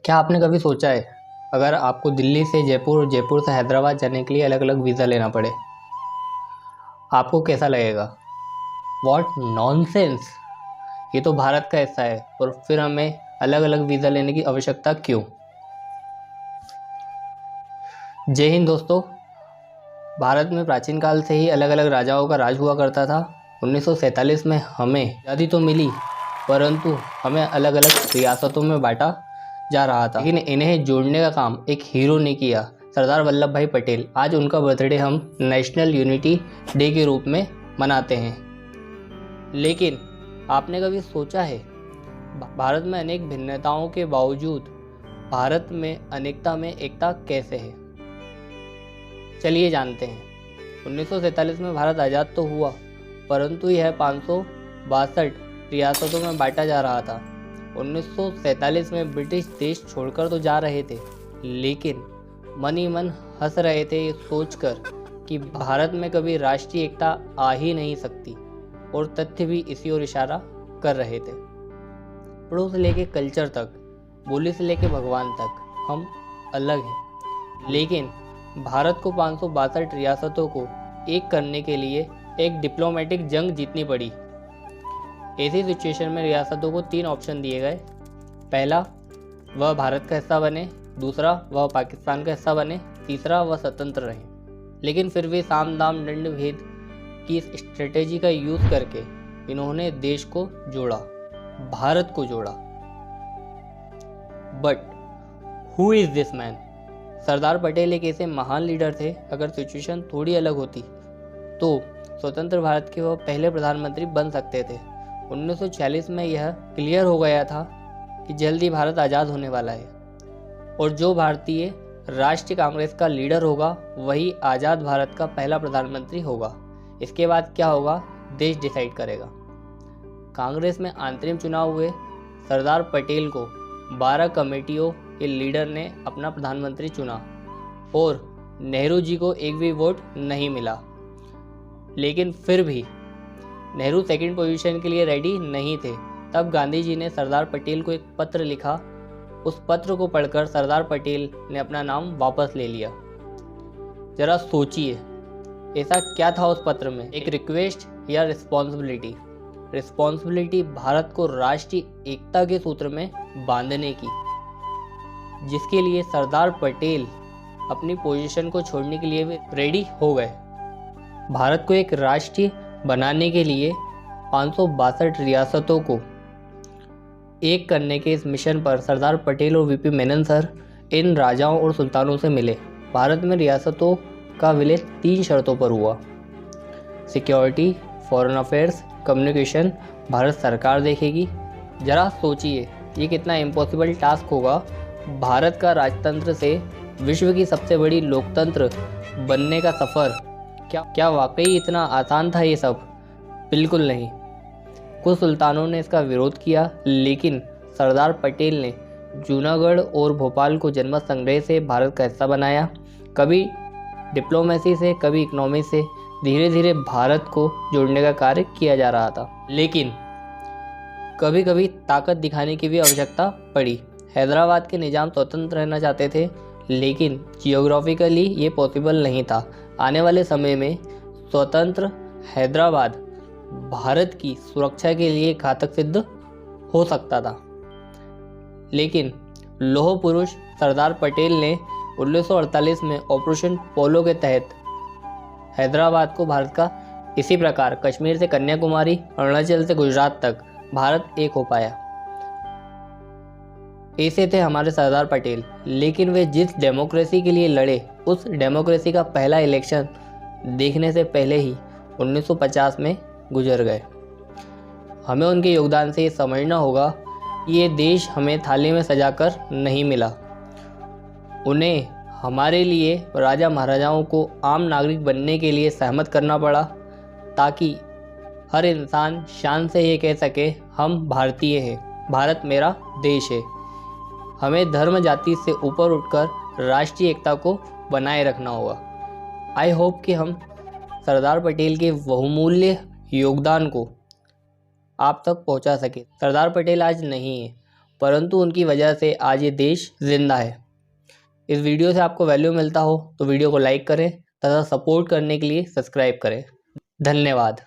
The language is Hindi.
क्या आपने कभी सोचा है अगर आपको दिल्ली से जयपुर और जयपुर से हैदराबाद जाने के लिए अलग अलग वीज़ा लेना पड़े, आपको कैसा लगेगा? What nonsense! ये तो भारत का हिस्सा है और फिर हमें अलग अलग वीज़ा लेने की आवश्यकता क्यों? जय हिंद दोस्तों। भारत में प्राचीन काल से ही अलग अलग राजाओं का राज हुआ करता था। 1947 में हमें आज़ादी तो मिली, परंतु हमें अलग अलग रियासतों में बांटा जा रहा था, लेकिन इन्हें जोड़ने का काम एक हीरो ने किया, सरदार वल्लभ भाई पटेल। आज उनका बर्थडे हम नेशनल यूनिटी डे के रूप में मनाते हैं। लेकिन आपने कभी सोचा है भारत में अनेक भिन्नताओं के बावजूद भारत में अनेकता में एकता कैसे है? चलिए जानते हैं। 1947 में भारत आज़ाद तो हुआ, परंतु यह 562 रियासतों में बांटा जा रहा था। 1947 में ब्रिटिश देश छोड़कर तो जा रहे थे, लेकिन मन ही मन हंस रहे थे ये सोचकर कि भारत में कभी राष्ट्रीय एकता आ ही नहीं सकती, और तथ्य भी इसी ओर इशारा कर रहे थे। कपड़ों से लेके कल्चर तक, बोली से लेके भगवान तक हम अलग हैं, लेकिन भारत को 562 रियासतों को एक करने के लिए एक डिप्लोमेटिक जंग जीतनी पड़ी। ऐसी सिचुएशन में रियासतों को 3 ऑप्शन दिए गए। पहला, वह भारत का हिस्सा बने, दूसरा, वह पाकिस्तान का हिस्सा बने, तीसरा, वह स्वतंत्र रहे। लेकिन फिर भी साम दाम दंड भेद की इस स्ट्रेटेजी का यूज़ करके इन्होंने देश को जोड़ा, भारत को जोड़ा। But who is this man? Sardar Patel एक ऐसे महान लीडर थे, अगर सिचुएशन थोड़ी अलग होती तो स्वतंत्र भारत के वह पहले प्रधानमंत्री बन सकते थे। 1946 में यह क्लियर हो गया था कि जल्दी भारत आज़ाद होने वाला है, और जो भारतीय राष्ट्रीय कांग्रेस का लीडर होगा वही आज़ाद भारत का पहला प्रधानमंत्री होगा। इसके बाद क्या होगा देश डिसाइड करेगा। कांग्रेस में अंतरिम चुनाव हुए। सरदार पटेल को 12 कमेटियों के लीडर ने अपना प्रधानमंत्री चुना और नेहरू जी को एक भी वोट नहीं मिला। लेकिन फिर भी नेहरू सेकंड पोजीशन के लिए रेडी नहीं थे। तब गांधी जी ने सरदार पटेल को एक पत्र लिखा। उस पत्र को पढ़कर सरदार पटेल ने अपना नाम वापस ले लिया। जरा सोचिए, ऐसा क्या था उस पत्र में? एक रिक्वेस्ट या रिस्पॉन्सिबिलिटी? रिस्पॉन्सिबिलिटी भारत को राष्ट्रीय एकता के सूत्र में बांधने की, जिसके लिए सरदार पटेल अपनी पोजीशन को छोड़ने के लिए भी रेडी हो गए। भारत को एक राष्ट्रीय बनाने के लिए 562 रियासतों को एक करने के इस मिशन पर सरदार पटेल और वीपी मेनन सर इन राजाओं और सुल्तानों से मिले। भारत में रियासतों का विलय 3 शर्तों पर हुआ। Security, foreign affairs, communication Bharat सरकार देखेगी। जरा सोचिए ये कितना इम्पॉसिबल टास्क होगा। भारत का राजतंत्र से विश्व की सबसे बड़ी लोकतंत्र बनने का सफ़र क्या वाकई इतना आसान था? ये सब बिल्कुल नहीं। कुछ सुल्तानों ने इसका विरोध किया, लेकिन सरदार पटेल ने जूनागढ़ और भोपाल को जनमत संग्रह से भारत का हिस्सा बनाया। कभी डिप्लोमेसी से, कभी इकोनॉमी से धीरे धीरे भारत को जोड़ने का कार्य किया जा रहा था। लेकिन कभी कभी ताकत दिखाने की भी आवश्यकता पड़ी। हैदराबाद के निज़ाम स्वतंत्र रहना चाहते थे, लेकिन जियोग्राफिकली ये पॉसिबल नहीं था। आने वाले समय में स्वतंत्र हैदराबाद भारत की सुरक्षा के लिए घातक सिद्ध हो सकता था। लेकिन लौह पुरुष सरदार पटेल ने 1948 में ऑपरेशन पोलो के तहत हैदराबाद को भारत का इसी प्रकार कश्मीर से कन्याकुमारी, अरुणाचल से गुजरात तक भारत एक हो पाया। ऐसे थे हमारे सरदार पटेल। लेकिन वे जिस डेमोक्रेसी के लिए लड़े, उस डेमोक्रेसी का पहला इलेक्शन देखने से पहले ही 1950 में गुजर गए। हमें उनके योगदान से ये समझना होगा कि ये देश हमें थाली में सजाकर नहीं मिला। उन्हें हमारे लिए राजा महाराजाओं को आम नागरिक बनने के लिए सहमत करना पड़ा, ताकि हर इंसान शान से ये कह सके हम भारतीय हैं, भारत मेरा देश है। हमें धर्म जाति से ऊपर उठकर राष्ट्रीय एकता को बनाए रखना होगा। आई होप कि हम सरदार पटेल के बहुमूल्य योगदान को आप तक पहुंचा सके। सरदार पटेल आज नहीं है, परंतु उनकी वजह से आज ये देश जिंदा है। इस वीडियो से आपको वैल्यू मिलता हो तो वीडियो को लाइक करें तथा सपोर्ट करने के लिए सब्सक्राइब करें। धन्यवाद।